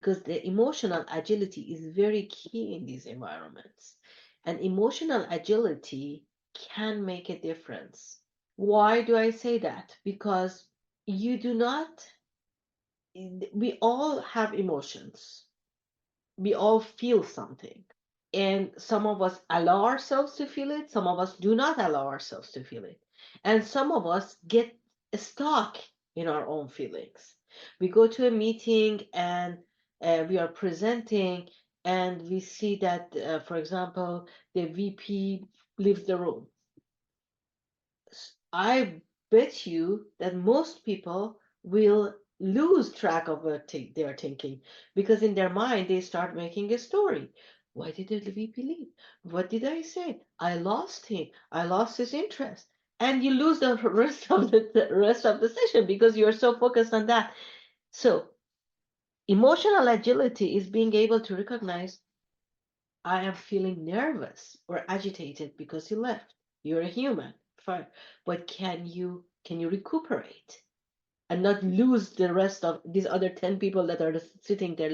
because the emotional agility is very key in these environments. And emotional agility can make a difference. Why do I say that? Because you do not, we all have emotions. We all feel something. And some of us allow ourselves to feel it, some of us do not allow ourselves to feel it. And some of us get stuck in our own feelings. We go to a meeting and we are presenting, and we see that, for example, the VP leaves the room. I bet you that most people will lose track of what they are thinking, because in their mind they start making a story. Why did the VP leave? What did I say? I lost him. I lost his interest. And you lose the rest of the session because you're so focused on that. So emotional agility is being able to recognize, I am feeling nervous or agitated because you left. You're a human. Fine. But can you recuperate and not lose the rest of these other 10 people that are sitting there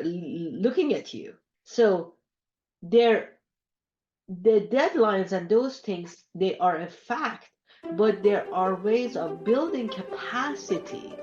looking at you? So there, the deadlines and those things, they are a fact, but there are ways of building capacities.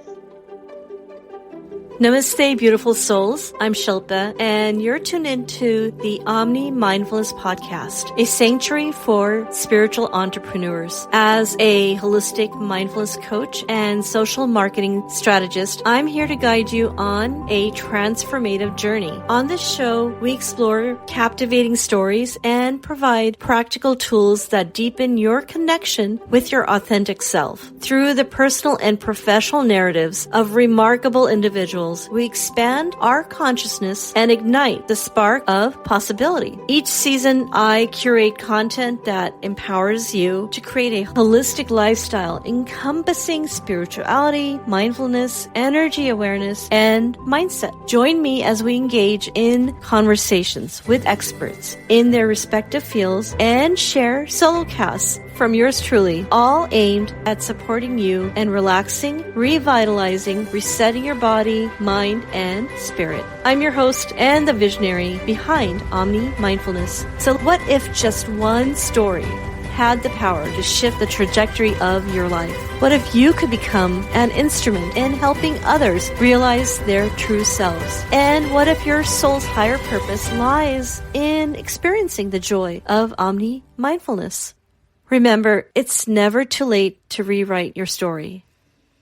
Namaste, beautiful souls. I'm Shilpa, and you're tuned into the Omni Mindfulness Podcast, a sanctuary for spiritual entrepreneurs. As a holistic mindfulness coach and social marketing strategist, I'm here to guide you on a transformative journey. On this show, we explore captivating stories and provide practical tools that deepen your connection with your authentic self. Through the personal and professional narratives of remarkable individuals, we expand our consciousness and ignite the spark of possibility. Each season, I curate content that empowers you to create a holistic lifestyle encompassing spirituality, mindfulness, energy awareness, and mindset. Join me as we engage in conversations with experts in their respective fields and share solo casts from yours truly, all aimed at supporting you and relaxing, revitalizing, resetting your body, mind, and spirit. I'm your host and the visionary behind Omni Mindfulness. So what if just one story had the power to shift the trajectory of your life? What if you could become an instrument in helping others realize their true selves? And what if your soul's higher purpose lies in experiencing the joy of Omni Mindfulness? Remember, it's never too late to rewrite your story.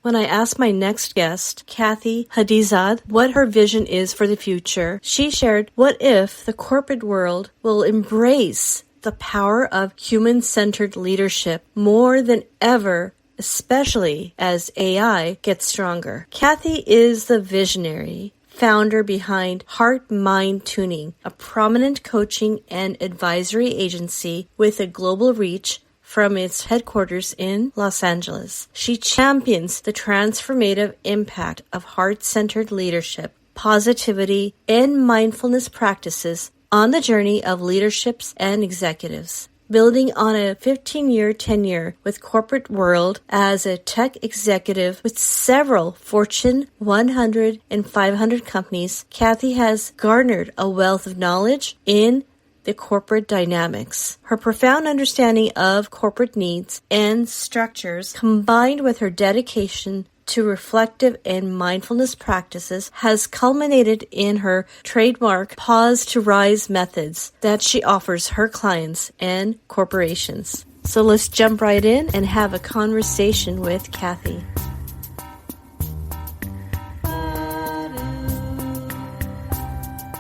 When I asked my next guest, Kathy Hadizadeh, what her vision is for the future, she shared, what if the corporate world will embrace the power of human-centered leadership more than ever, especially as AI gets stronger? Kathy is the visionary founder behind Heart Mind Tuning, a prominent coaching and advisory agency with a global reach from its headquarters in Los Angeles. She champions the transformative impact of heart-centered leadership, positivity, and mindfulness practices on the journey of leaderships and executives. Building on a 15-year tenure with corporate world as a tech executive with several Fortune 100 and 500 companies, Kathy has garnered a wealth of knowledge in the corporate dynamics. Her profound understanding of corporate needs and structures, combined with her dedication to reflective and mindfulness practices, has culminated in her trademark Pause to Rise methods that she offers her clients and corporations. So let's jump right in and have a conversation with Kathy.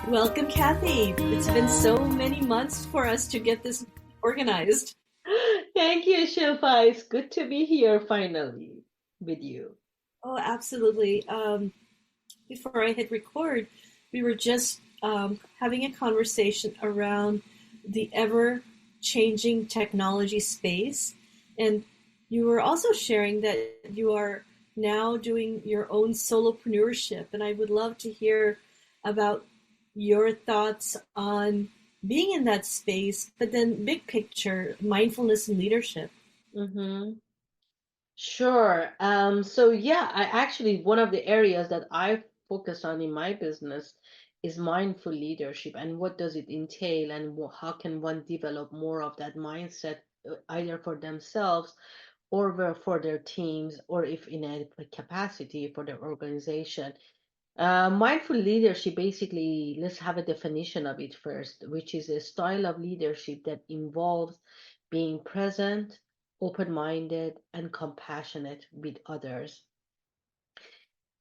Welcome, Kathy. It's been so many months for us to get this organized. Thank you, Shilpa. It's good to be here finally with you. Oh, absolutely. Before I hit record, we were just having a conversation around the ever-changing technology space. And you were also sharing that you are now doing your own solopreneurship. And I would love to hear about your thoughts on being in that space, but then big picture, mindfulness and leadership. Sure. So yeah, I actually, one of the areas that I focus on in my business is mindful leadership, and what does it entail, and how can one develop more of that mindset, either for themselves or for their teams, or if in a capacity for their organization. Mindful leadership, basically, let's have a definition of it first, which is a style of leadership that involves being present, open minded, and compassionate with others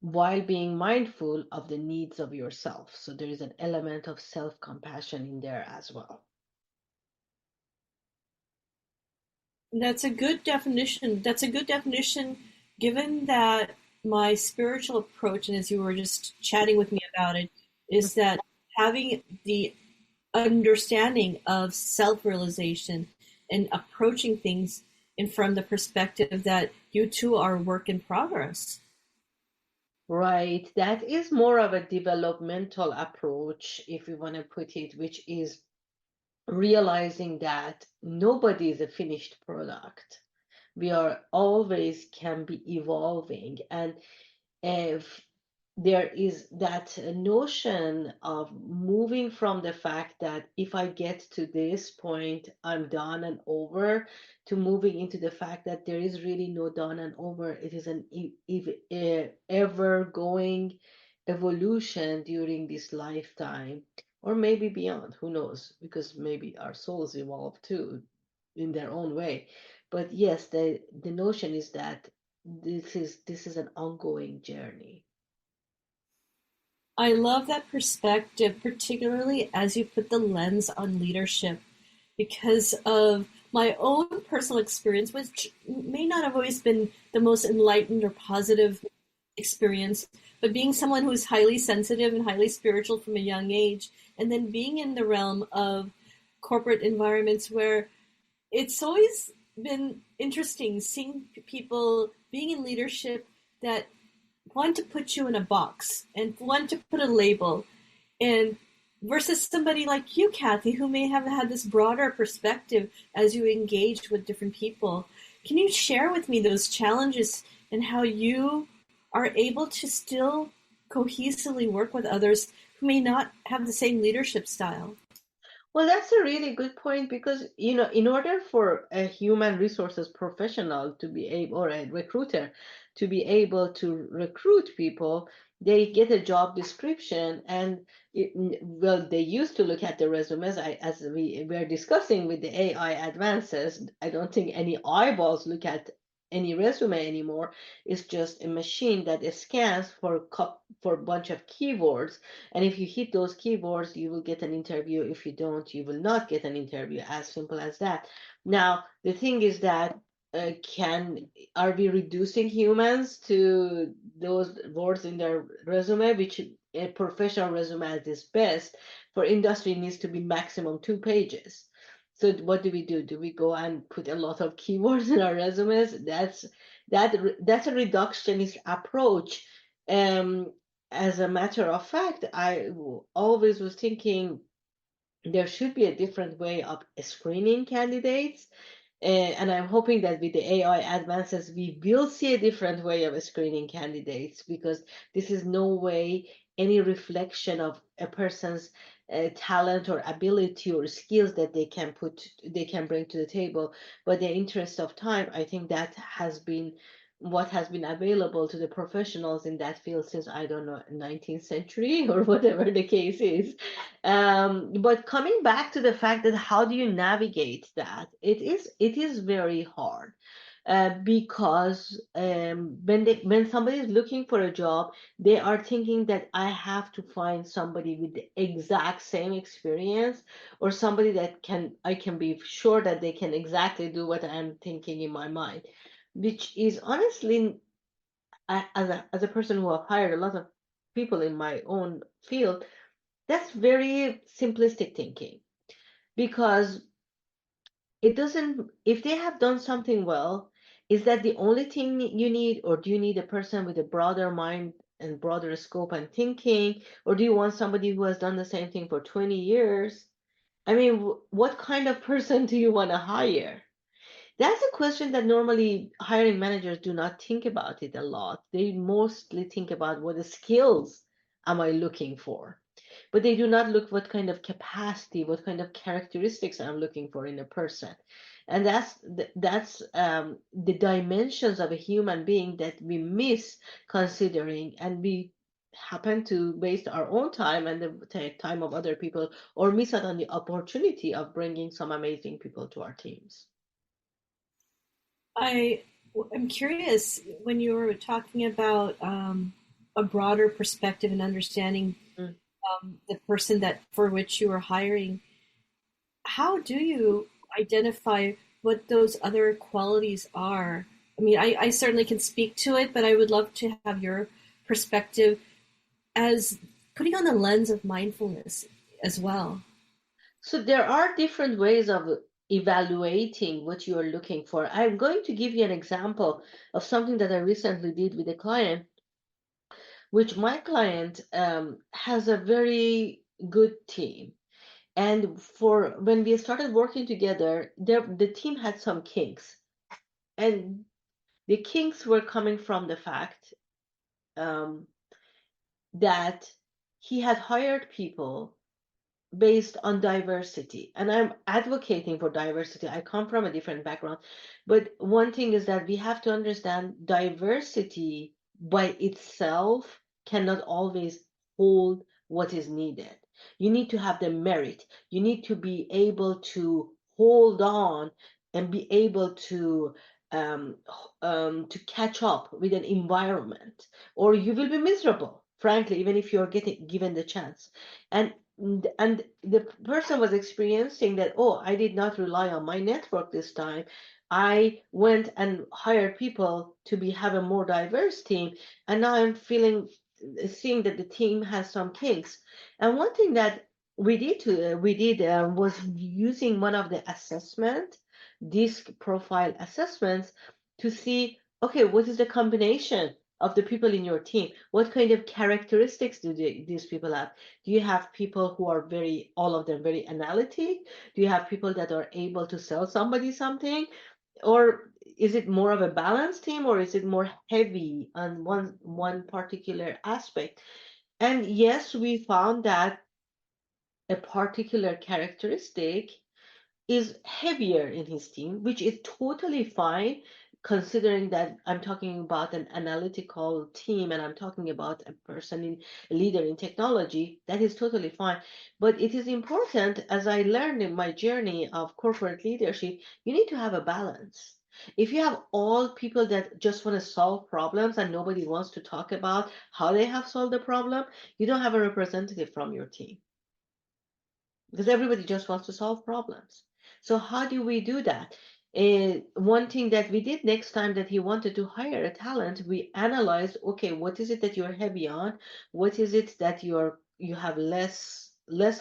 while being mindful of the needs of yourself. So there is an element of self compassion in there as well. That's a good definition. That's a good definition, given that my spiritual approach, and as you were just chatting with me about it, is that having the understanding of self-realization and approaching things and from the perspective that you too are a work in progress. Right, that is more of a developmental approach, if you want to put it, which is realizing that nobody is a finished product. We are always can be evolving, and if there is that notion of moving from the fact that if I get to this point, I'm done and over, to moving into the fact that there is really no done and over. It is an ever going evolution during this lifetime, or maybe beyond, who knows, because maybe our souls evolve too in their own way. But yes, the notion is that this is an ongoing journey. I love that perspective, particularly as you put the lens on leadership, because of my own personal experience, which may not have always been the most enlightened or positive experience, but being someone who's highly sensitive and highly spiritual from a young age, and then being in the realm of corporate environments where it's always been interesting seeing people being in leadership that want to put you in a box and want to put a label, and versus somebody like you, Kathy, who may have had this broader perspective as you engage with different people. Can you share with me those challenges and how you are able to still cohesively work with others who may not have the same leadership style? Well, that's a really good point, because, in order for a human resources professional to be able, or a recruiter to be able to recruit people, they get a job description, and well, they used to look at the resumes. As we were discussing with the AI advances, I don't think any eyeballs look at any resume anymore. It's just a machine that scans for a bunch of keywords, and if you hit those keywords, you will get an interview. If you don't, you will not get an interview. As simple as that. Now, the thing is that can are we reducing humans to those words in their resume, which a professional resume at its best for industry needs to be maximum 2 pages. So what do we do? Do we go and put a lot of keywords in our resumes? That's a reductionist approach. Um, as a matter of fact, I always was thinking there should be a different way of screening candidates. And I'm hoping that with the AI advances, we will see a different way of screening candidates, because this is no way any reflection of a person's talent or ability or skills that they can bring to the table. But the interest of time, I think that has been what has been available to the professionals in that field since, I don't know, 19th century or whatever the case is. But coming back to the fact that how do you navigate that? It is very hard, because when somebody is looking for a job, they are thinking that I have to find somebody with the exact same experience, or somebody that I can be sure that they can exactly do what I'm thinking in my mind, which is honestly, as a person who have hired a lot of people in my own field, that's very simplistic thinking, because it doesn't, if they have done something well, is that the only thing you need, or do you need a person with a broader mind and broader scope and thinking, or do you want somebody who has done the same thing for 20 years? I mean, what kind of person do you want to hire? That's a question that normally hiring managers do not think about it a lot. They mostly think about what the skills am I looking for? But they do not look what kind of capacity, what kind of characteristics I'm looking for in a person. And that's the dimensions of a human being that we miss considering, and we happen to waste our own time and the time of other people, or miss out on the opportunity of bringing some amazing people to our teams. I am curious when you were talking about a broader perspective and understanding Mm. the person that for which you are hiring. How do you identify what those other qualities are? I mean, I certainly can speak to it, but I would love to have your perspective as putting on the lens of mindfulness as well. So there are different ways of evaluating what you are looking for. I'm going to give you an example of something that I recently did with a client, which my client has a very good team. And for when we started working together, the team had some kinks. And the kinks were coming from the fact um, that he had hired people based on diversity. And I'm advocating for diversity. I come from a different background. But one thing is that we have to understand diversity by itself cannot always hold what is needed. You need to have the merit. You need to be able to hold on and be able um, to catch up with an environment, or you will be miserable, frankly, even if you're getting given the chance. And the person was experiencing that, oh, I did not rely on my network this time. I went and hired people to be have a more diverse team, and now I'm seeing that the team has some kinks. And one thing that we did was using one of the assessment disc profile assessments to see, okay, what is the combination of the people in your team? What kind of characteristics do these people have? Do you have people who are all of them very analytic? Do you have people that are able to sell somebody something? Or is it more of a balanced team, or is it more heavy on one particular aspect? And yes, we found that a particular characteristic is heavier in his team, which is totally fine, considering that I'm talking about an analytical team and I'm talking about a leader in technology. That is totally fine. But it is important, as I learned in my journey of corporate leadership, you need to have a balance. If you have all people that just want to solve problems and nobody wants to talk about how they have solved the problem, you don't have a representative from your team, because everybody just wants to solve problems. So how do we do that? One thing that we did next time that he wanted to hire a talent, we analyzed, okay, what is it that you're heavy on? What is it that you have less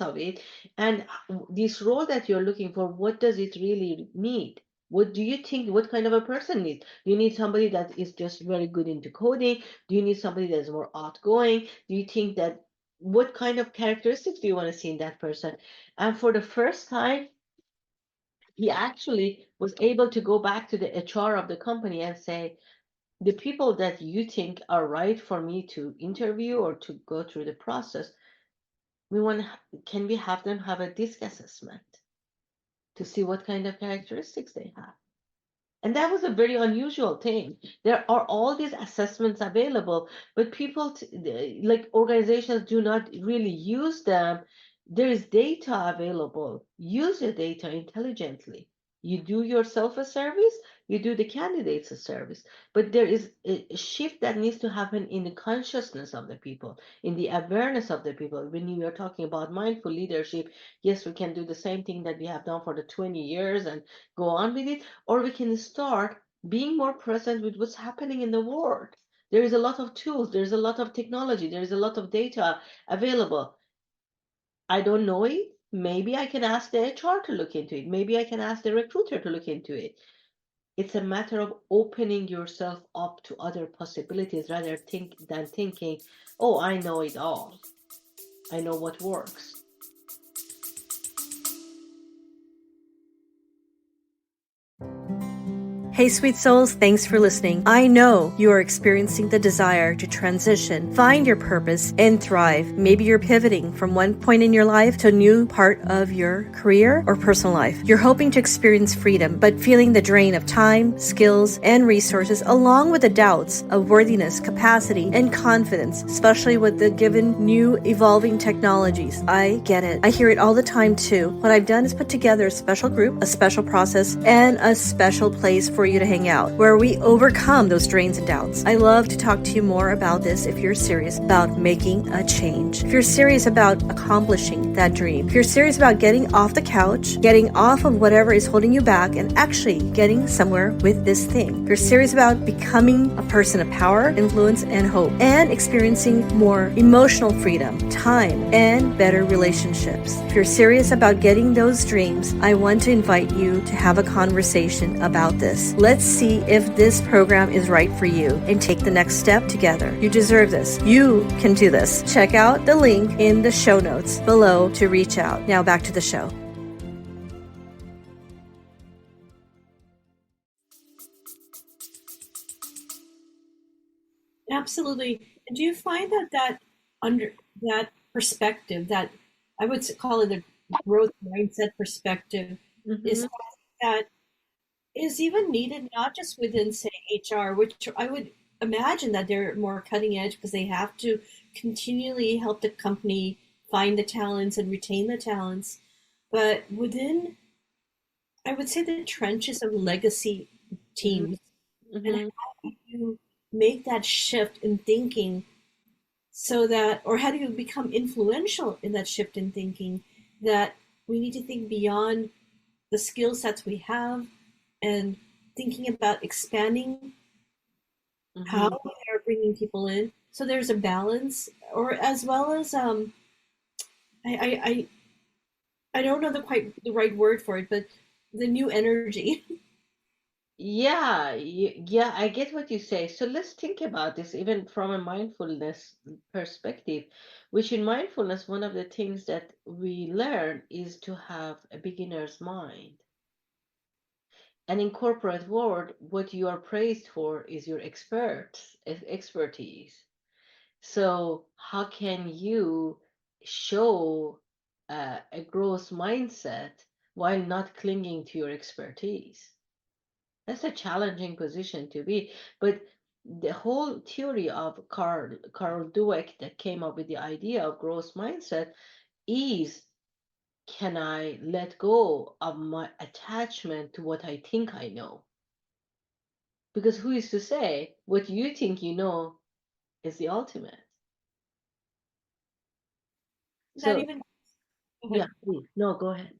of it? And this role that you're looking for, what does it really need? What do you think? What kind of a person needs? Do you need somebody that is just very good into coding? Do you need somebody that's more outgoing? Do you think that what kind of characteristics do you want to see in that person? And for the first time, he actually was able to go back to the HR of the company and say, the people that you think are right for me to interview or to go through the process, can we have them have a disc assessment to see what kind of characteristics they have? And that was a very unusual thing. There are all these assessments available, but like organizations do not really use them. There is data available. Use the data intelligently. You do yourself a service, you do the candidates a service. But there is a shift that needs to happen in the consciousness of the people, in the awareness of the people. When you are talking about mindful leadership, yes, we can do the same thing that we have done for the 20 years and go on with it, or we can start being more present with what's happening in the world. There is a lot of tools, there's a lot of technology, there is a lot of data available. I don't know it. Maybe I can ask the HR to look into it. Maybe I can ask the recruiter to look into it. It's a matter of opening yourself up to other possibilities rather than thinking, oh, I know it all. I know what works. Hey, sweet souls, thanks for listening. I know you are experiencing the desire to transition, find your purpose, and thrive. Maybe you're pivoting from one point in your life to a new part of your career or personal life. You're hoping to experience freedom, but feeling the drain of time, skills, and resources, along with the doubts of worthiness, capacity, and confidence, especially with the given new evolving technologies. I get it. I hear it all the time too. What I've done is put together a special group, a special process, and a special place for you to hang out where we overcome those drains and doubts. I love to talk to you more about this if you're serious about making a change. If you're serious about accomplishing that dream, if you're serious about getting off the couch, getting off of whatever is holding you back, and actually getting somewhere with this thing. If you're serious about becoming a person of power, influence, and hope, and experiencing more emotional freedom, time, and better relationships. If you're serious about getting those dreams, I want to invite you to have a conversation about this. Let's see if this program is right for you and take the next step together. You deserve this. You can do this. Check out the link in the show notes below to reach out. Now back to the show. Absolutely. Do you find that under that perspective, that I would call it a growth mindset perspective, is Mm-hmm. something that is even needed not just within, say, HR, which I would imagine that they're more cutting edge because they have to continually help the company find the talents and retain the talents, but within, I would say, the trenches of legacy teams, and Mm-hmm. how do you make that shift in thinking so that, or how do you become influential in that shift in thinking that we need to think beyond the skill sets we have and thinking about expanding how Mm-hmm. we are bringing people in. So there's a balance, or as well as I I I, I don't know the right word for it, but the new energy. Yeah, yeah, I get what you say. So let's think about this even from a mindfulness perspective, which in mindfulness, one of the things that we learn is to have a beginner's mind. And in corporate world, what you are praised for is your expertise. So how can you show a growth mindset while not clinging to your expertise? That's a challenging position to be. But the whole theory of Carl Dweck that came up with the idea of growth mindset is, can I let go of my attachment to what I think I know? Because who is to say what you think you know is the ultimate? That So even, go yeah, ahead. please. No, go ahead.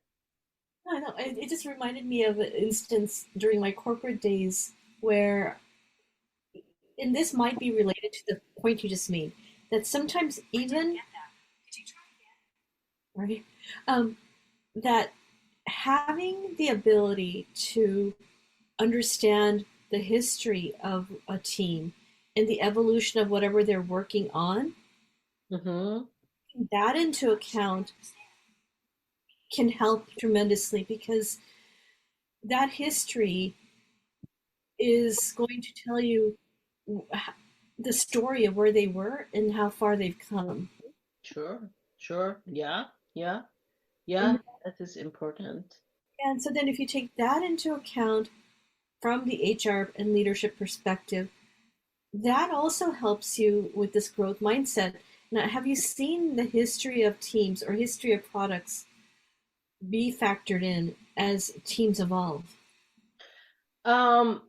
No, no, it just reminded me of an instance during my corporate days where, and this might be related to the point you just made, that sometimes even, right, um, that having the ability to understand the history of a team and the evolution of whatever they're working on, Mm-hmm. taking that into account can help tremendously because that history is going to tell you the story of where they were and how far they've come. Sure, sure. Yeah, yeah, And yeah. That is important. so then if you take that into account from the HR and leadership perspective, that also helps you with this growth mindset. Now, have you seen the history of teams or history of products be factored in as teams evolve? Um,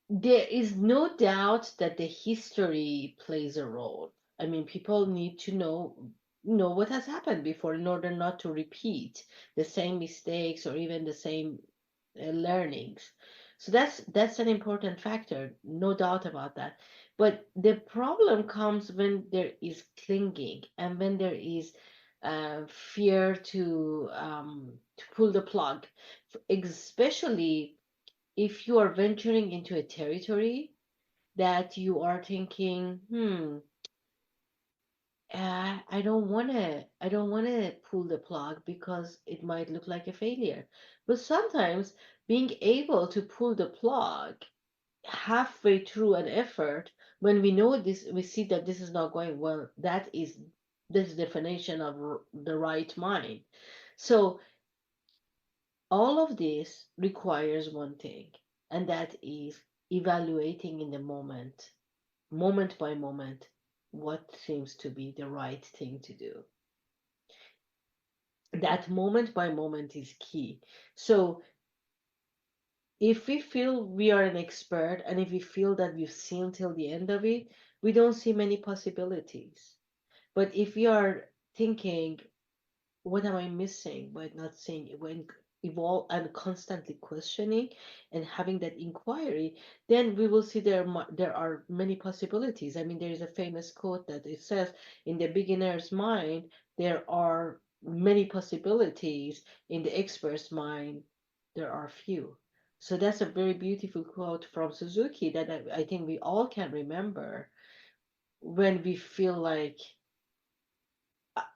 there is no doubt that the history plays a role. I mean, people need to know what has happened before in order not to repeat the same mistakes or even the same learnings. So that's an important factor, no doubt about that. But the problem comes when there is clinging and when there is fear to pull the plug, especially if you are venturing into a territory that you are thinking, I don't wanna pull the plug because it might look like a failure. But sometimes being able to pull the plug halfway through an effort, when we know this, we see that this is not going well, that is this definition of the right mind. So all of this requires one thing, and that is evaluating in the moment by moment, what seems to be the right thing to do. That moment by moment is key. So if we feel we are an expert and if we feel that we've seen till the end of it, we don't see many possibilities. But if we are thinking, what am I missing by not saying when evolve and constantly questioning and having that inquiry, then we will see there are many possibilities. I mean, there is a famous quote that it says, "In the beginner's mind, there are many possibilities. In the expert's mind, there are few." So that's a very beautiful quote from Suzuki that I think we all can remember when we feel like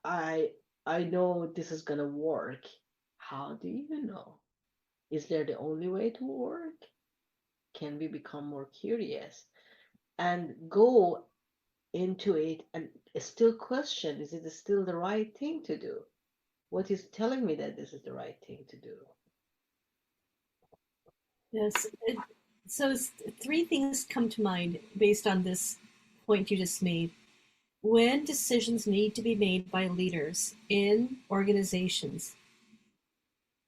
I I know this is gonna work. How do you know? Is there the only way to work? Can we become more curious and go into it and still question, is it still the right thing to do? What is telling me that this is the right thing to do? Yes. So three things come to mind based on this point you just made. When decisions need to be made by leaders in organizations,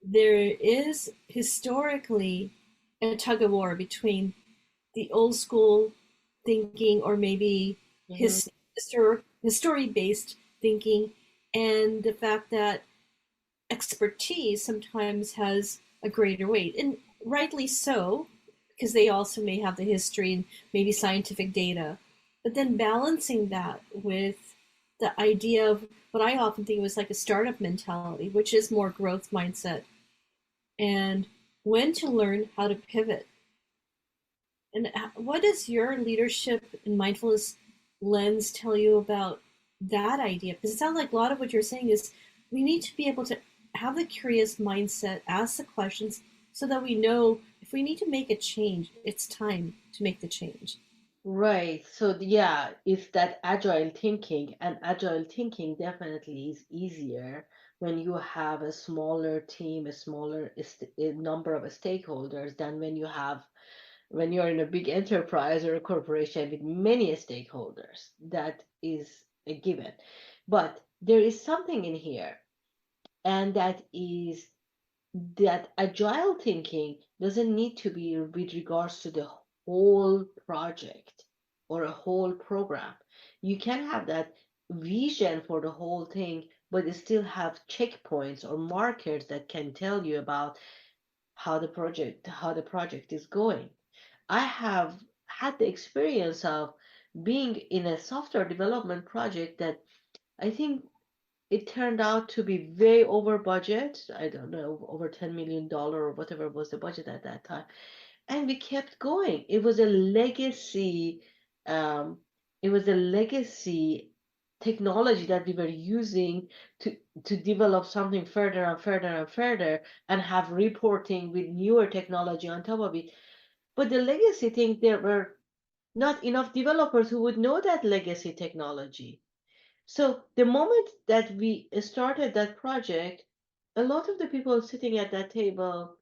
there is historically a tug of war between the old school thinking, or maybe Hmm. history based thinking, and the fact that expertise sometimes has a greater weight, and rightly so, because they also may have the history and maybe scientific data. But then balancing that with the idea of what I often think was like a startup mentality, which is more growth mindset, and when to learn how to pivot. And what does your leadership and mindfulness lens tell you about that idea? Because it sounds like a lot of what you're saying is we need to be able to have the curious mindset, ask the questions, so that we know if we need to make a change, it's time to make the change. Right. So yeah, it's that agile thinking, and agile thinking definitely is easier when you have a smaller team, a smaller a number of stakeholders than when you're in a big enterprise or a corporation with many stakeholders. That is a given. But there is something in here, and that is that agile thinking doesn't need to be with regards to the whole project or a whole program. You can have that vision for the whole thing, but still have checkpoints or markers that can tell you about how the project is going. I have had the experience of being in a software development project that I think it turned out to be way over budget. I don't know, over $10 million or whatever was the budget at that time. And we kept going. Um, it was a legacy technology that we were using to to develop something further and further and further and have reporting with newer technology on top of it. But the legacy thing, there were not enough developers who would know that legacy technology. So the moment that we started that project, a lot of the people sitting at that table,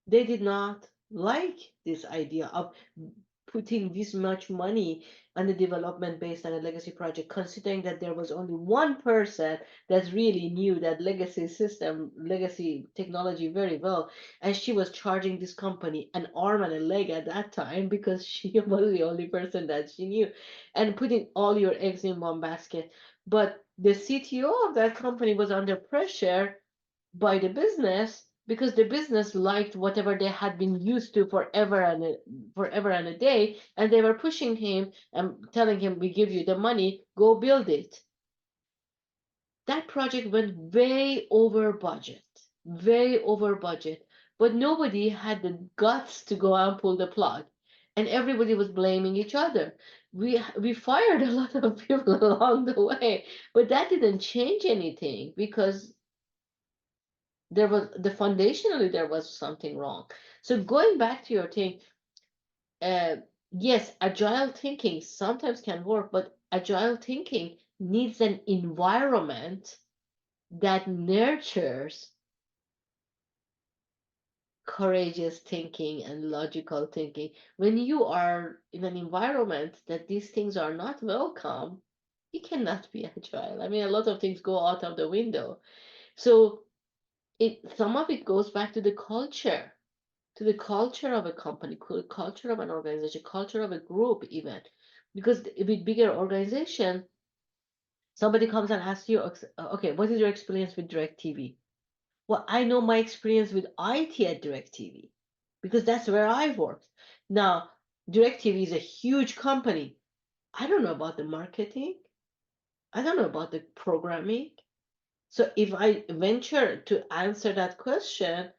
they did not like this idea of putting this much money on the development based on a legacy project, considering that there was only one person that really knew that legacy system, legacy technology very well, and she was charging this company an arm and a leg at that time because she was the only person that she knew, and putting all your eggs in one basket. But the CTO of that company was under pressure by the business because the business liked whatever they had been used to forever and a day, and they were pushing him and telling him, we give you the money, go build it. That project went way over budget, but nobody had the guts to go and pull the plug. and everybody was blaming each other. We fired a lot of people along the way, but that didn't change anything because the foundationally there was something wrong. So going back to your thing, uh, yes, agile thinking sometimes can work, but agile thinking needs an environment that nurtures courageous thinking and logical thinking. When you are in an environment that these things are not welcome, you cannot be agile. I mean, a lot of things go out of the window. So some of it goes back to the culture of a company, culture of an organization, culture of a group, even. Because with bigger organization, somebody comes and asks you, okay, what is your experience with DirecTV? Well, I know my experience with IT at DirecTV because that's where I worked. Now, DirecTV is a huge company. I don't know about the marketing. I don't know about the programming. So if I venture to answer that question,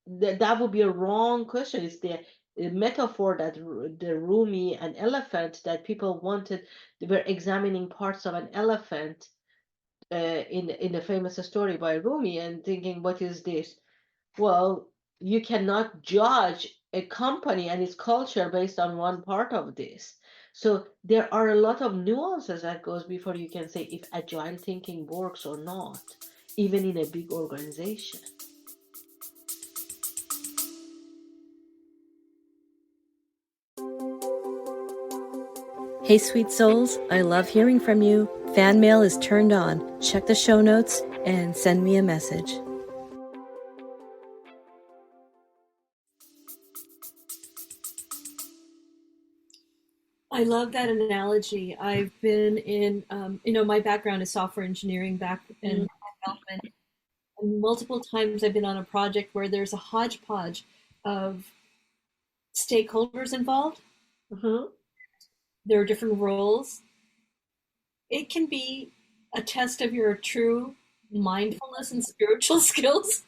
that would be a wrong question. It's the metaphor that the Rumi, an elephant, that people wanted. They were examining parts of an elephant in a famous story by Rumi and thinking, what is this? Well, you cannot judge a company and its culture based on one part of this. So there are a lot of nuances that goes before you can say if agile thinking works or not, even in a big organization. Hey, sweet souls, I love hearing from you. Fan mail is turned on. Check the show notes and send me a message. I love that analogy. I've been in, my background is software engineering back Mm-hmm. in development. And multiple times I've been on a project where there's a hodgepodge of stakeholders involved. There are different roles. It can be a test of your true mindfulness and spiritual skills.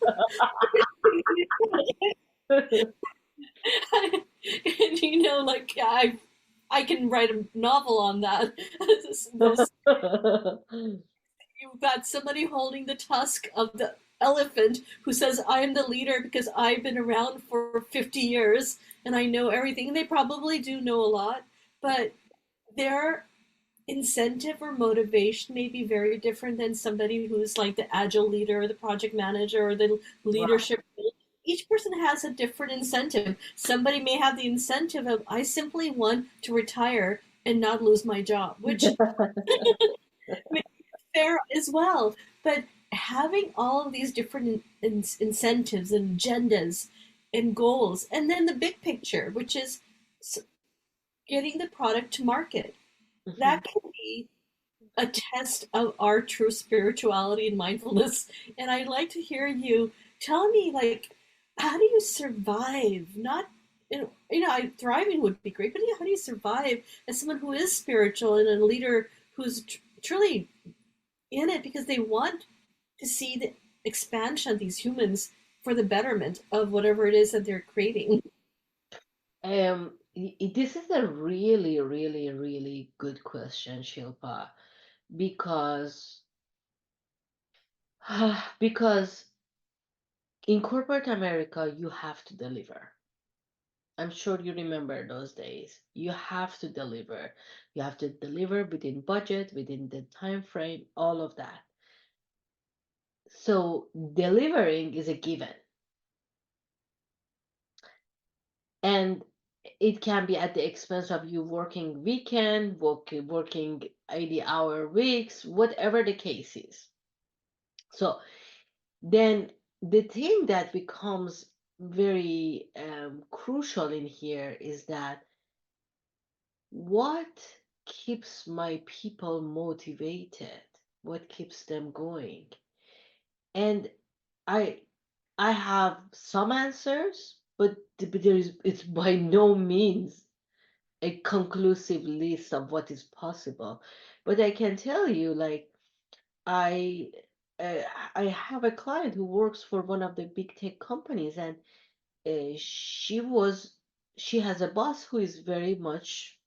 And like I can write a novel on that. Those You've got somebody holding the tusk of the elephant who says, I am the leader because I've been around for 50 years and I know everything. And they probably do know a lot, but their incentive or motivation may be very different than somebody who's like the agile leader or the project manager or the Right. leadership. Each person has a different incentive. Somebody may have the incentive of, I simply want to retire and not lose my job, which fair as well. But having all of these different incentives and agendas and goals, and then the big picture, which is getting the product to market, Mhm. that can be a test of our true spirituality and mindfulness. And I'd like to hear you tell me, like, how do you survive? Not, thriving would be great, but how do you survive as someone who is spiritual and a leader who's truly in it because they want to see the expansion of these humans for the betterment of whatever it is that they're creating. This is a really, really, really good question, Shilpa, because because in corporate America, you have to deliver. I'm sure you remember those days. You have to deliver. You have to deliver within budget, within the time frame, all of that. So delivering is a given. And it can be at the expense of you working weekend, working 80-hour weeks, whatever the case is. So then the thing that becomes very crucial in here is that what keeps my people motivated? What keeps them going? And I I have some answers, but there is it's by no means a conclusive list of what is possible. But I can tell you, like I uh, I have a client who works for one of the big tech companies, and she was she has a boss who is very much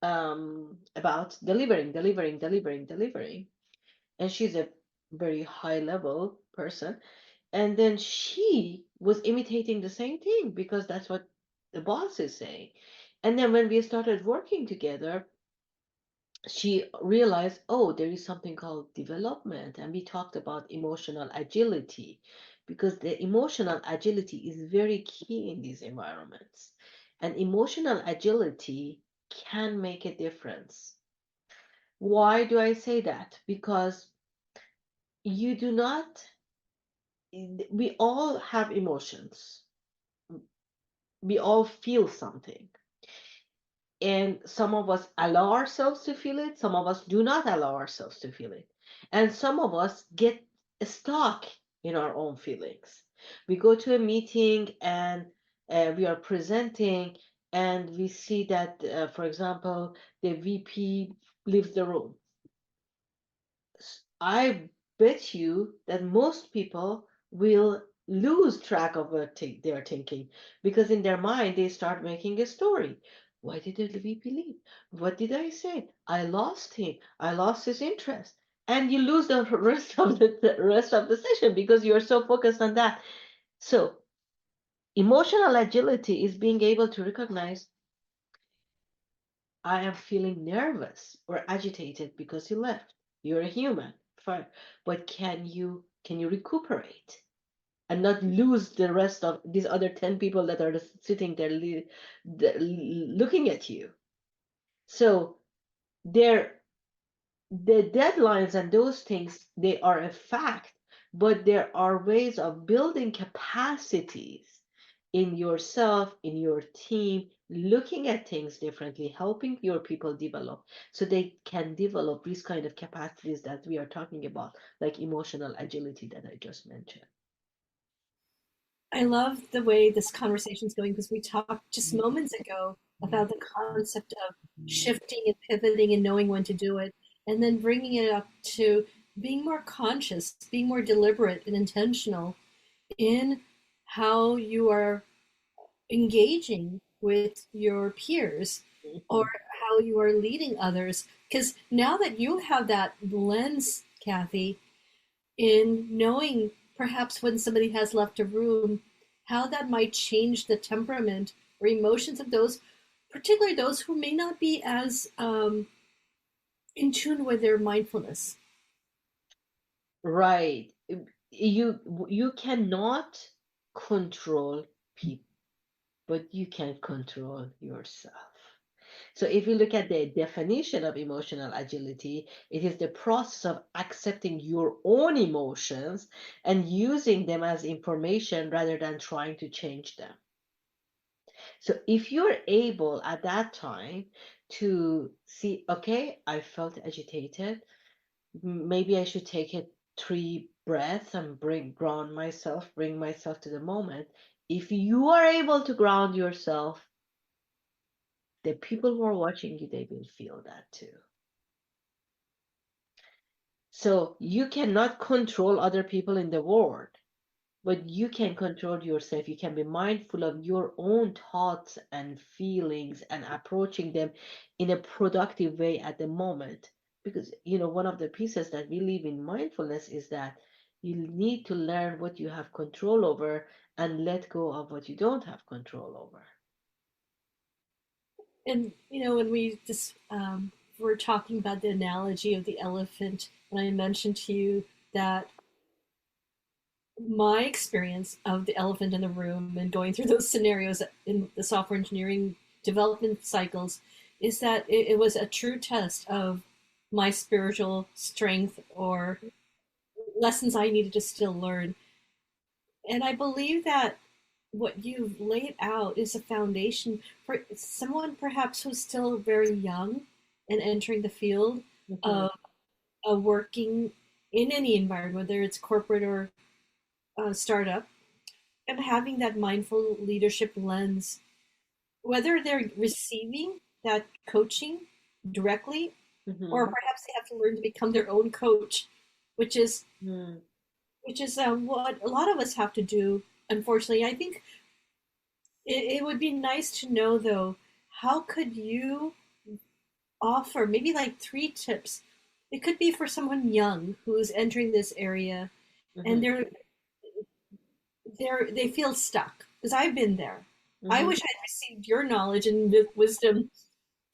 about delivering, and she's a very high level person. And then she was imitating the same thing because that's what the boss is saying. And then when we started working together, she realized, oh, there is something called development. And we talked about emotional agility because the emotional agility is very key in these environments. And emotional agility can make a difference. Why do I say that? Because you do not, we all have emotions, we all feel something. And some of us allow ourselves to feel it, some of us do not allow ourselves to feel it. And some of us get stuck in our own feelings. We go to a meeting and we are presenting, and we see that, for example, the VP leaves the room. I bet you that most people will lose track of what they're thinking because in their mind they start making a story. Why did the VP leave? What did I say? I lost him. I lost his interest. And you lose the rest of the session because you're so focused on that. So emotional agility is being able to recognize I am feeling nervous or agitated because you left. You're a human. Fine. But can you recuperate and not lose the rest of these other 10 people that are sitting there looking at you? So there the deadlines and those things, they are a fact, but there are ways of building capacities in yourself, in your team, looking at things differently, helping your people develop so they can develop these kind of capacities that we are talking about, like emotional agility that I just mentioned. I love the way this conversation is going because we talked just moments ago about the concept of shifting and pivoting and knowing when to do it, and then bringing it up to being more conscious, being more deliberate and intentional in how you are engaging with your peers or Mhm. how you are leading others. Because now that you have that lens, Kathy, in knowing perhaps when somebody has left a room, how that might change the temperament or emotions of those, particularly those who may not be as in tune with their mindfulness. Right. You cannot control people, but you can control yourself. So if you look at the definition of emotional agility, it is the process of accepting your own emotions and using them as information rather than trying to change them. So if you're able at that time to see, okay, I felt agitated, maybe I should take a 3 breaths and bring myself to the moment. If you are able to ground yourself, the people who are watching you, they will feel that too. So you cannot control other people in the world, but you can control yourself. You can be mindful of your own thoughts and feelings and approaching them in a productive way at the moment. Because, one of the pieces that we live in mindfulness is that you need to learn what you have control over and let go of what you don't have control over. And when we just were talking about the analogy of the elephant, and I mentioned to you that my experience of the elephant in the room and going through those scenarios in the software engineering development cycles is that it was a true test of my spiritual strength or lessons I needed to still learn. And I believe that what you've laid out is a foundation for someone perhaps who's still very young and entering the field Mhm. of, of working in any environment, whether it's corporate or startup, and having that mindful leadership lens, whether they're receiving that coaching directly or Mhm. perhaps they have to learn to become their own coach, which is what a lot of us have to do. Unfortunately, I think it would be nice to know, though, how could you offer maybe like three tips? It could be for someone young who's entering this area and Hmm. they feel stuck because I've been there. I Hmm. wish I'd received your knowledge and wisdom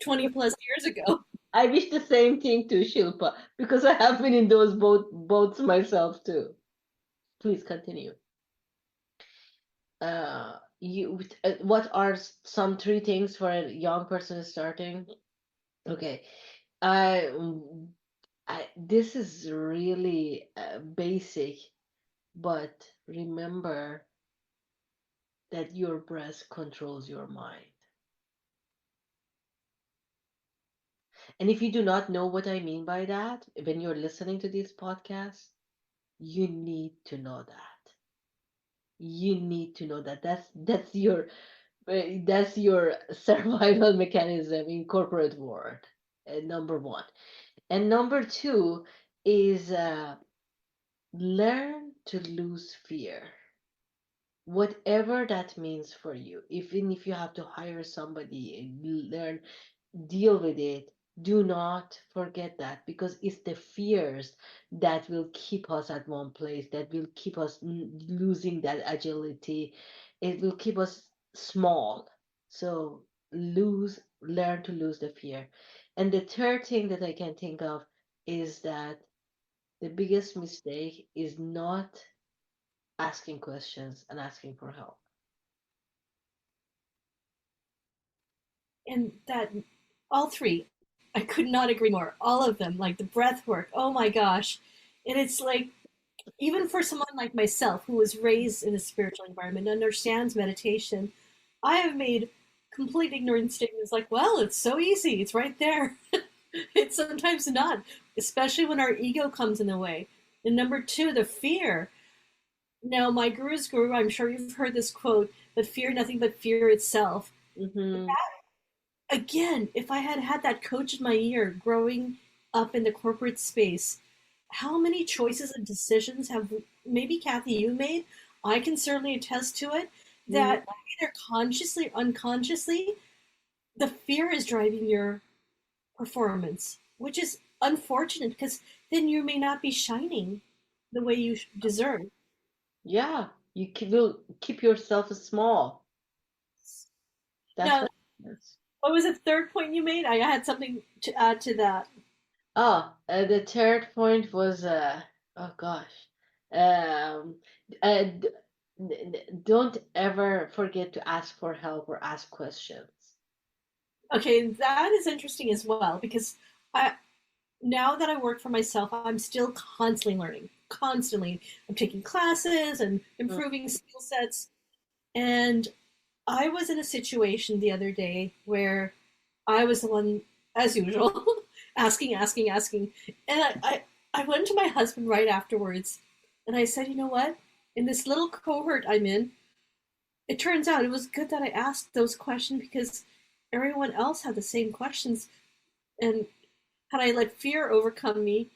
20 plus years ago. I wish the same thing too, Shilpa, because I have been in those boats myself too. Please continue. What are some three things for a young person starting? Okay, I, this is really basic, but remember that your breath controls your mind. And if you do not know what I mean by that, when you're listening to this podcast, you need to know that. You need to know that. That's your survival mechanism in corporate world. Number one, and number two is learn to lose fear, whatever that means for you. Even if you have to hire somebody and learn, deal with it, do not forget that, because it's the fears that will keep us at one place, that will keep us losing that agility. It will keep us small. So learn to lose the fear. And the third thing that I can think of is that the biggest mistake is not asking questions and asking for help. And that all three, I could not agree more. All of them, like the breath work. Oh my gosh. And it's like, even for someone like myself who was raised in a spiritual environment, understands meditation, I have made complete ignorant statements like, well, it's so easy, it's right there. It's sometimes not, especially when our ego comes in the way. And number two, the fear. Now, my guru's guru, I'm sure you've heard this quote, but fear nothing but fear itself. Hmm. Again, if I had had that coach in my ear growing up in the corporate space, how many choices and decisions have maybe Kathy you made? I can certainly attest to it that either consciously or unconsciously, the fear is driving your performance, which is unfortunate because then you may not be shining the way you deserve. Yeah, will keep yourself small. That's Now, what it is. what was the third point you made? I had something to add to that. Oh, the third point was, oh gosh, um, don't ever forget to ask for help or ask questions. Okay, that is interesting as well because I now that I work for myself, I'm still constantly learning. Constantly. I'm taking classes and Mm. improving skill sets. And I was in a situation the other day where I was the one, as usual, asking. And I went to my husband right afterwards and I said, you know what? In this little cohort I'm in, it turns out it was good that I asked those questions because everyone else had the same questions. And had I let fear overcome me,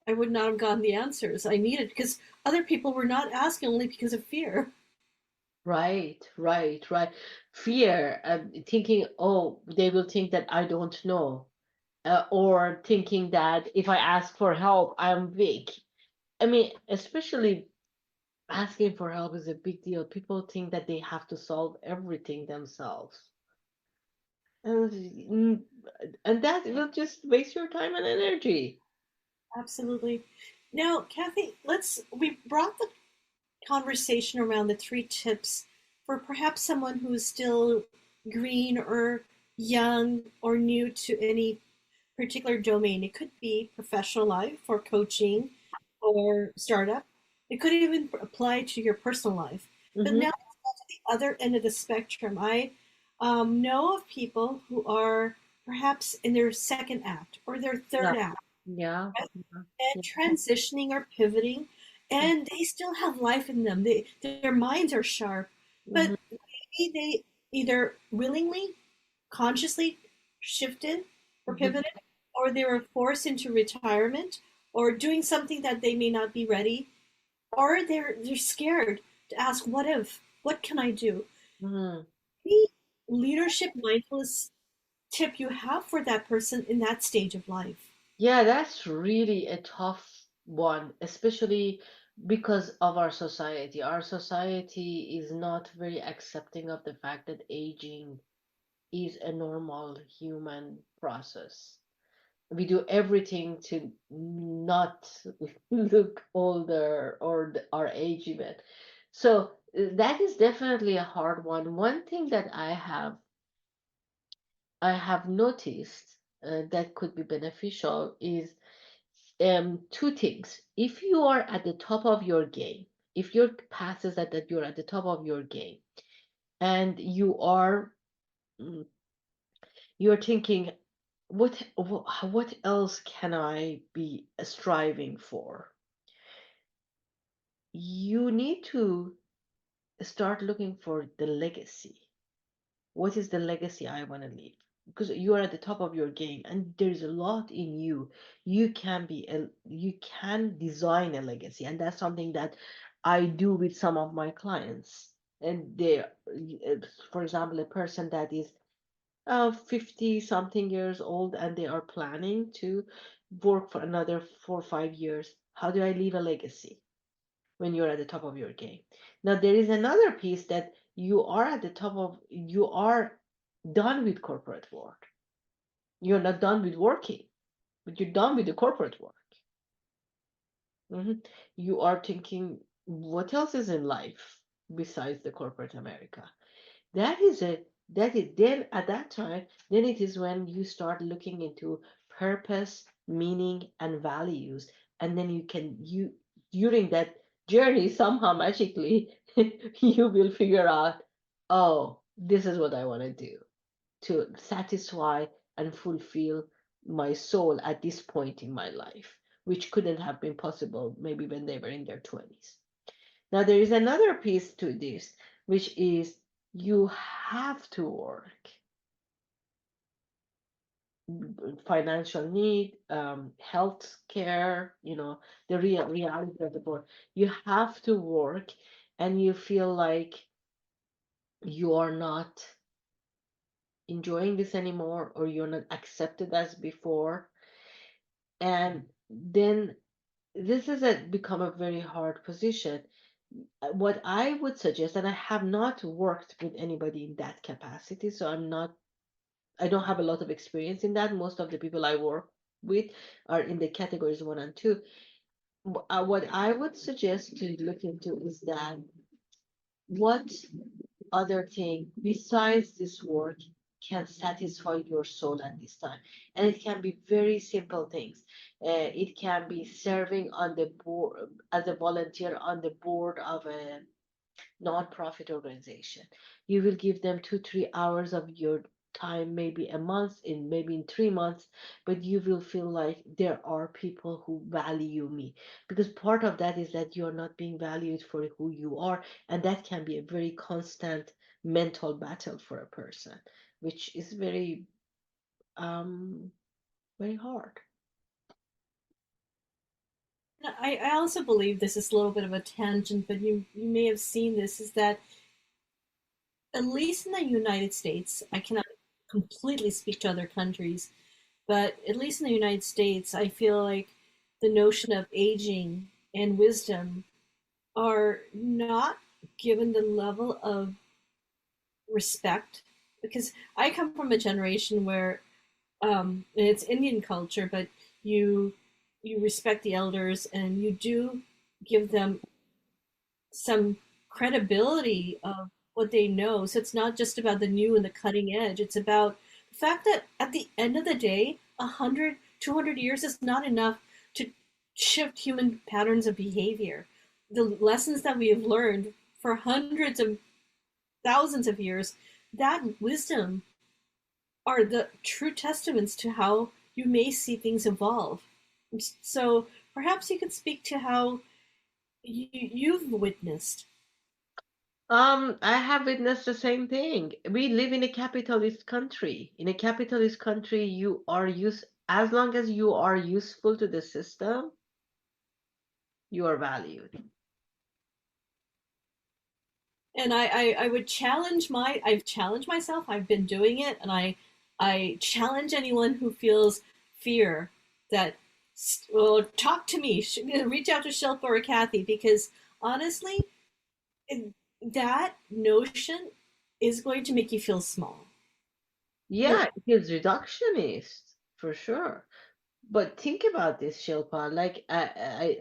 I would not have gotten the answers I needed because other people were not asking only because of fear. Right, right, right. Fear, thinking, oh, they will think that I don't know, or thinking that if I ask for help, I'm weak. I mean, especially asking for help is a big deal. People think that they have to solve everything themselves. And, and that will just waste your time and energy. Absolutely. Now, Kathy, we brought the conversation around the three tips for perhaps someone who is still green or young or new to any particular domain. It could be professional life or coaching or startup. It could even apply to your personal life. But Hmm. now the other end of the spectrum, I know of people who are perhaps in their second act or their Yeah, third act, yeah, right? yeah. And transitioning or pivoting, and they still have life in them. Their minds are sharp, Hmm. but maybe they either willingly, consciously shifted or Hmm. pivoted, or they were forced into retirement or doing something that they may not be ready, or they're scared to ask, what if? What can I do? Hmm. Any leadership mindfulness tip you have for that person in that stage of life? Yeah, that's really a tough one, especially because of our society. Our society is not very accepting of the fact that aging is a normal human process. We do everything to not look older or our age even. So that is definitely a hard one. One thing that I have noticed that could be beneficial is two things. If you are at the top of your game, if your path is that you're at the top of your game, and mm, you're thinking, what else can I be striving for? You need to start looking for the legacy. What is the legacy I want to leave? Because you are at the top of your game and there's a lot in you. You can design a legacy, and that's something that I do with some of my clients. And for example, a person that is 50 something years old and they are planning to work for another 4 or 5 years. How do I leave a legacy when you're at the top of your game? Now, there is another piece that you are done with corporate work. You're not done with working, but you're done with the corporate work. Mhm. You are thinking, what else is in life besides the corporate America? that is a that is then at that time, then it is when you start looking into purpose, meaning, and values. And then you during that journey, somehow magically you will figure out, oh, this is what I want to do to satisfy and fulfill my soul at this point in my life, which couldn't have been possible maybe when they were in their 20s. Now, there is another piece to this, which is you have to work. Financial need, health care, the real reality of the board. You have to work, and you feel like you are not enjoying this anymore, or you're not accepted as before. And then this is become a very hard position. What I would suggest, and I have not worked with anybody in that capacity, so I don't have a lot of experience in that. Most of the people I work with are in the categories 1 and 2. What I would suggest to look into is that what other thing besides this work can satisfy your soul at this time. And it can be very simple things. It can be serving on the board as a volunteer on the board of a non-profit organization. You will give them 2 3 hours of your time, maybe a month, maybe in 3 months, but you will feel like there are people who value me, because part of that is that you're not being valued for who you are, and that can be a very constant mental battle for a person, which is um very hard. I also believe this is a little bit of a tangent, but you may have seen this, is that at least in the United States, I cannot completely speak to other countries, but at least in the United States, I feel like the notion of aging and wisdom are not given the level of respect, because I come from a generation where and it's Indian culture, but you you respect the elders and you do give them some credibility of what they know. So it's not just about the new and the cutting edge. It's about the fact that at the end of the day, 100, 200 years is not enough to shift human patterns of behavior. The lessons that we have learned for hundreds of thousands of years, that wisdom are the true testaments to how you may see things evolve. So perhaps you could speak to how you've witnessed. I have witnessed the same thing. We live in a capitalist country. In a capitalist country, as long as you are useful to the system, you are valued. And I would I've challenged myself. I've been doing it, and I challenge anyone who feels fear that, well, talk to me, reach out to Shilpa or Kathy, because honestly, it, that notion is going to make you feel small. Yeah, it is reductionist for sure. But think about this, Shilpa. Like I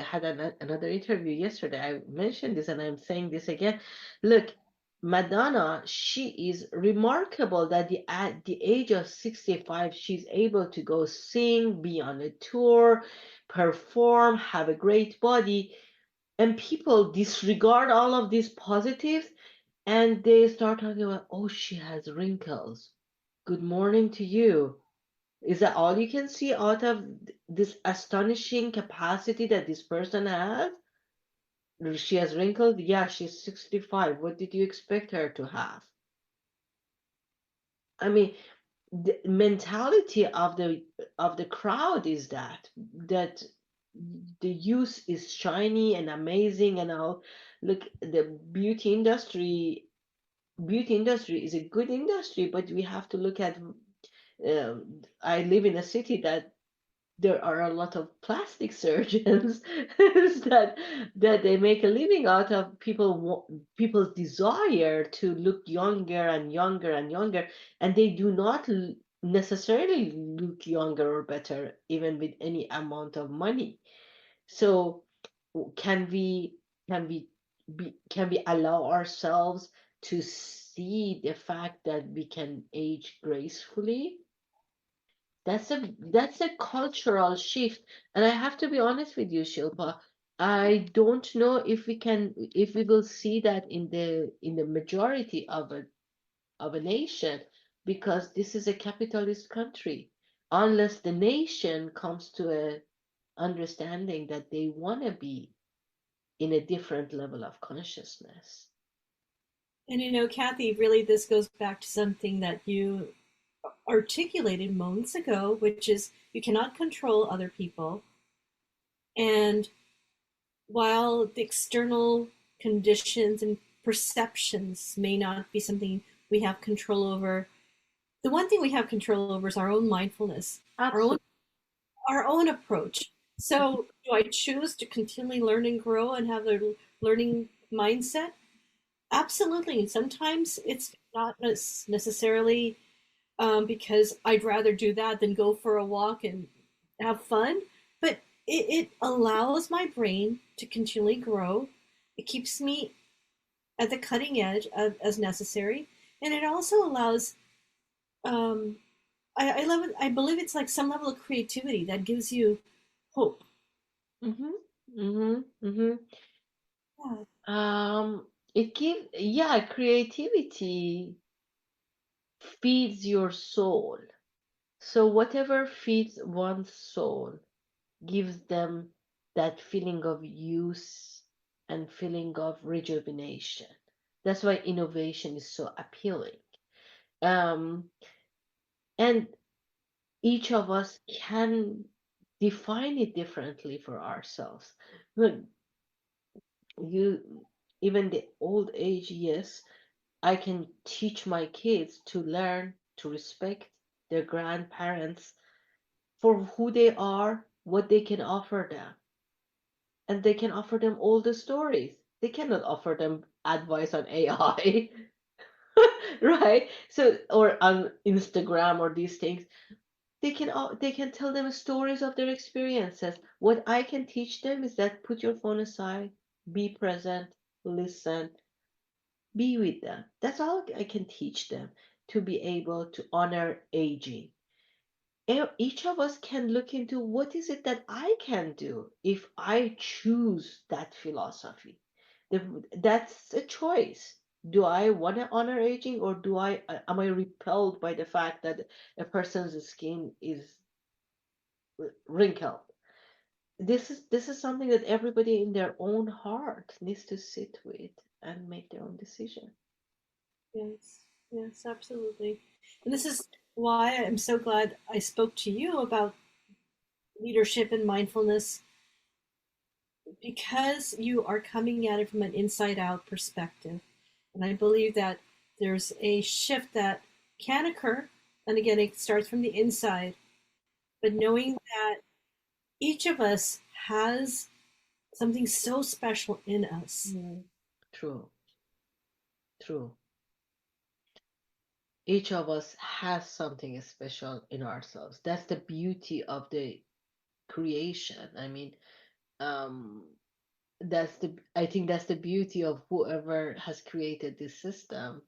had another interview yesterday. I mentioned this, and I'm saying this again. Look, Madonna, she is remarkable that at the age of 65, she's able to go sing, be on a tour, perform, have a great body, and people disregard all of these positives, and they start talking about, oh, she has wrinkles. Good morning to you. Is that all you can see out of this astonishing capacity that this person has? She has wrinkles? Yeah, she's 65. What did you expect her to have? I mean, the mentality of the crowd is that the youth is shiny and amazing and all. Look, the beauty industry is a good industry, but we have to look at. I live in a city that there are a lot of plastic surgeons that they make a living out of people's desire to look younger and younger and younger, and they do not necessarily look younger or better even with any amount of money. So can we can we allow ourselves to see the fact that we can age gracefully? That's a cultural shift, and I have to be honest with you, Shilpa. I don't know if we will see that in the majority of a nation, because this is a capitalist country. Unless the nation comes to a understanding that they want to be in a different level of consciousness. And Kathy, really, this goes back to something that you articulated moments ago, which is you cannot control other people. And while the external conditions and perceptions may not be something we have control over, the one thing we have control over is our own mindfulness, our own Absolutely. our own approach. So, do I choose to continually learn and grow and have a learning mindset? Absolutely. Sometimes it's not necessarily because I'd rather do that than go for a walk and have fun. But it allows my brain to continually grow. It keeps me at the cutting edge as necessary, and it also allows. Um, I love it. I believe it's like some level of creativity that gives you hope. Mm-hmm. Mm-hmm. Mm-hmm. Yeah. It gives, yeah, creativity feeds your soul. So whatever feeds one's soul gives them that feeling of use and feeling of rejuvenation. That's why innovation is so appealing. Um, and each of us can define it differently for ourselves. Look, you, even the old age, yes, I can teach my kids to learn to respect their grandparents for who they are, what they can offer them. And they can offer them all the stories. They cannot offer them advice on AI, right? So, or on Instagram or these things. They can tell them stories of their experiences. What I can teach them is that put your phone aside, be present, listen, be with them. That's all I can teach them, to be able to honor aging. Each of us can look into what is it that I can do if I choose that philosophy. That's a choice. Do I want to honor aging, or do I am I repelled by the fact that a person's skin is wrinkled? This is something that everybody in their own heart needs to sit with and make their own decision. Yes, yes, absolutely. And this is why I'm so glad I spoke to you about leadership and mindfulness, because you are coming at it from an inside out perspective. And I believe that there's a shift that can occur. And again, it starts from the inside, but knowing that each of us has something so special in us. Mm. True, true. Each of us has something special in ourselves. That's the beauty of the creation. I mean, um, I think that's the beauty of whoever has created this system,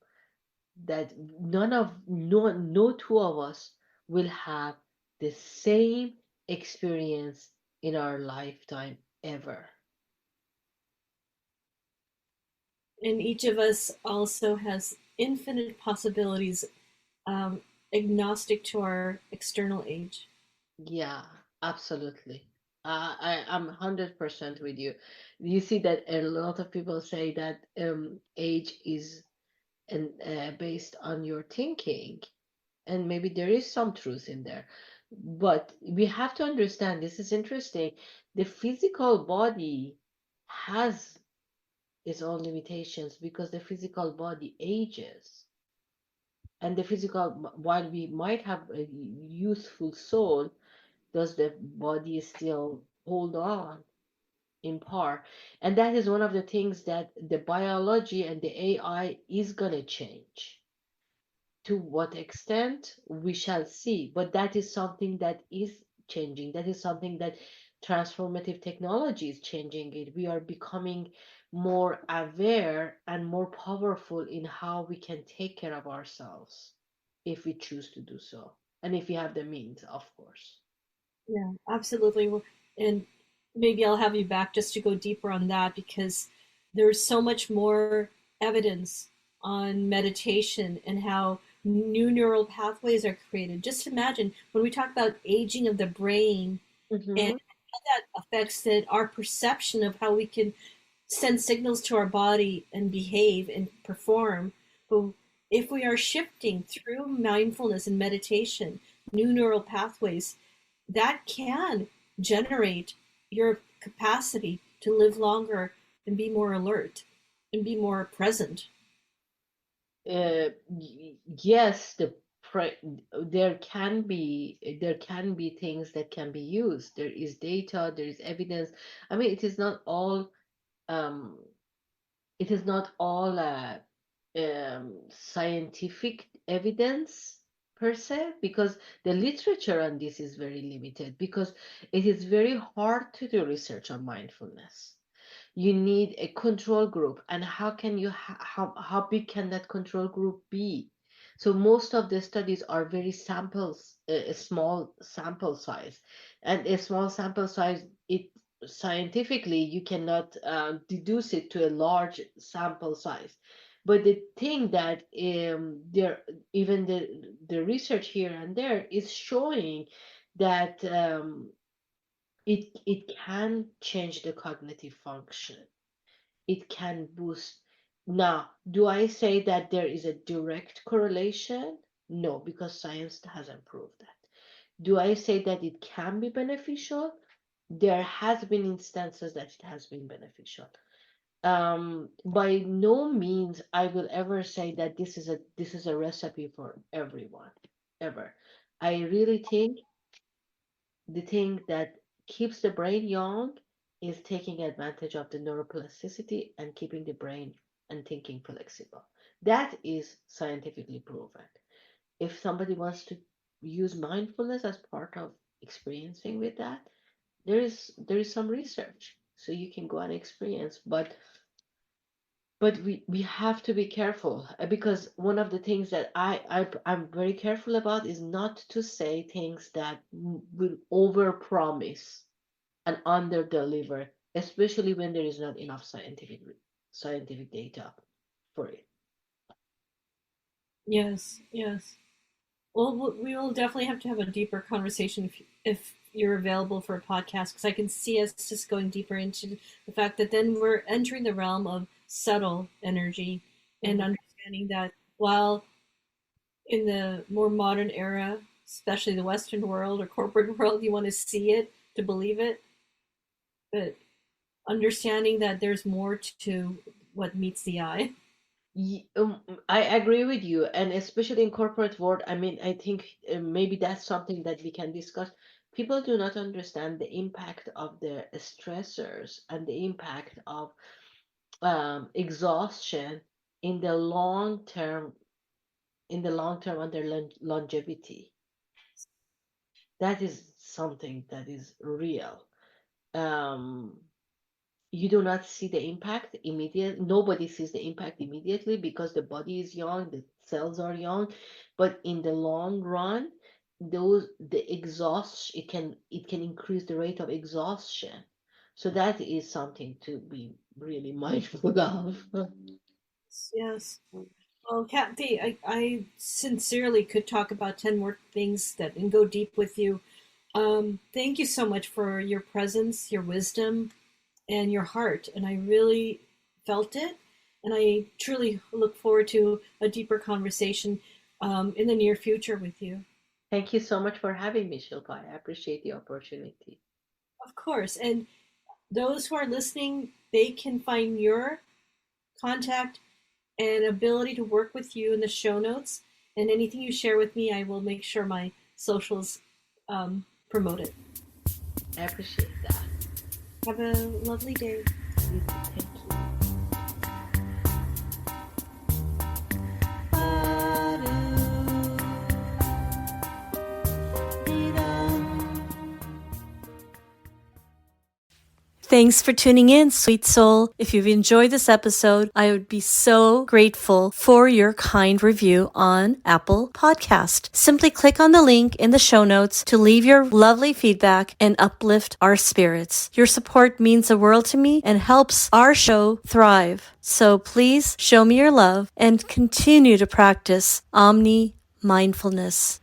that no two of us will have the same experience in our lifetime ever. And each of us also has infinite possibilities, agnostic to our external age. Yeah, absolutely. I'm 100% with you. You see that a lot of people say that age is based on your thinking, and maybe there is some truth in there. But we have to understand, this is interesting. The physical body has its own limitations because the physical body ages. And the physical, while we might have a youthful soul, does the body still hold on in par? And that is one of the things that the biology and the AI is going to change. To what extent we shall see, but that is something that is changing. That is something that transformative technology is changing it. We are becoming more aware and more powerful in how we can take care of ourselves if we choose to do so, and if we have the means, of course. Yeah, absolutely. And maybe I'll have you back just to go deeper on that because there's so much more evidence on meditation and how new neural pathways are created. Just imagine when we talk about aging of the brain and Mm-hmm. how that affects our perception of how we can send signals to our body and behave and perform. But if we are shifting through mindfulness and meditation, new neural pathways, that can generate your capacity to live longer and be more alert and be more present. Yes, there can be things that can be used. There is data, there is evidence. I mean, um it is not all scientific evidence per se, because the literature on this is very limited, because it is very hard to do research on mindfulness. You need a control group, and how big can that control group be? So most of the studies are very samples, a small sample size, and a small sample size, it scientifically you cannot deduce it to a large sample size. But the thing that there, even the research here and there is showing that it can change the cognitive function. It can boost. Now, do I say that there is a direct correlation? No, because science hasn't proved that. Do I say that it can be beneficial? There has been instances that it has been beneficial. By no means I will ever say that this is a recipe for everyone, ever. I really think the thing that keeps the brain young is taking advantage of the neuroplasticity and keeping the brain and thinking flexible. That is scientifically proven. If somebody wants to use mindfulness as part of experiencing with that, there is some research, so you can go and experience. But we have to be careful, because one of the things that I'm very careful about is not to say things that will overpromise and under-deliver, especially when there is not enough scientific data for it. Yes, yes. Well, we will definitely have to have a deeper conversation if you're available for a podcast, because I can see us just going deeper into the fact that then we're entering the realm of subtle energy and Mhm. understanding that while in the more modern era, especially the Western world or corporate world, you want to see it to believe it, but understanding that there's more to what meets the eye. I agree with you, and especially in corporate world. I mean, I think maybe that's something that we can discuss. People do not understand the impact of the stressors and the impact of exhaustion in the long term, on their longevity. That is something that is real. Um, you do not see the impact immediate. Nobody sees the impact immediately because the body is young, the cells are young, but in the long run, the exhaust it can increase the rate of exhaustion. So that is something to be really mindful of. Yes. Well, Kathy, I sincerely could talk about 10 more things that and go deep with you. Thank you so much for your presence, your wisdom, and your heart. And I really felt it. And I truly look forward to a deeper conversation in the near future with you. Thank you so much for having me, Shilpa. I appreciate the opportunity. Of course. And those who are listening, they can find your contact and ability to work with you in the show notes. And anything you share with me, I will make sure my socials promote it. I appreciate that. Have a lovely day. You too. Thank you. Thanks for tuning in, sweet soul. If you've enjoyed this episode, I would be so grateful for your kind review on Apple Podcast. Simply click on the link in the show notes to leave your lovely feedback and uplift our spirits. Your support means the world to me and helps our show thrive. So please show me your love and continue to practice Omni Mindfulness.